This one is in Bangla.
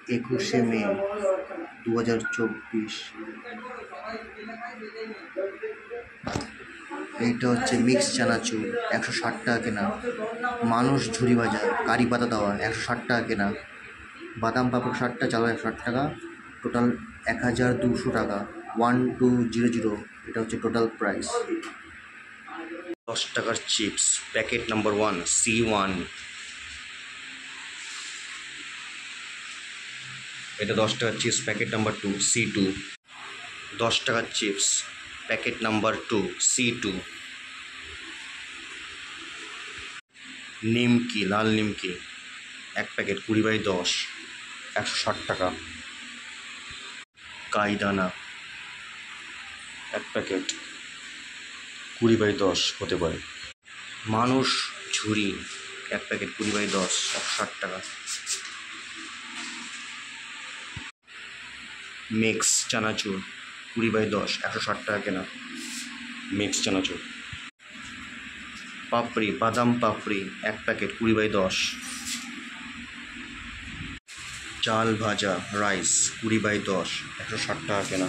21শে মে 2024। এইটা হচ্ছে মিক্স চানাচুর, 160 টাকা কেনা। মানুষ ঝুরি ভাজা, কারি পাতা দেওয়া, 160 টাকা কেনা। বাদাম পাপড় 60টা, চাল 160 টাকা, টোটাল 1200 টাকা। 1200, এটা হচ্ছে টোটাল প্রাইস। 10 টাকার চিপস প্যাকেট নাম্বার 1 C1, এটা 10 টাকার চিপস প্যাকেট নাম্বার 2 C2। 10 টাকার চিপস প্যাকেট নাম্বার 2 C2। নিমকি, লাল নিমকি 1 প্যাকেট 20/10, 160 টাকা। কাইদানা 1 প্যাকেট 20/10 হতে পারে। মানুষ ঝুরি 1 প্যাকেট 20/10, 160 টাকা। মিক্স চানাচুর 20/10, 160 টাকা কেনা। মিক্স চানাচুর। পাপড়ি, বাদাম পাপড়ি 1 প্যাকেট 20/10। চাল ভাজা রাইস 20/10, 160 টাকা কেনা।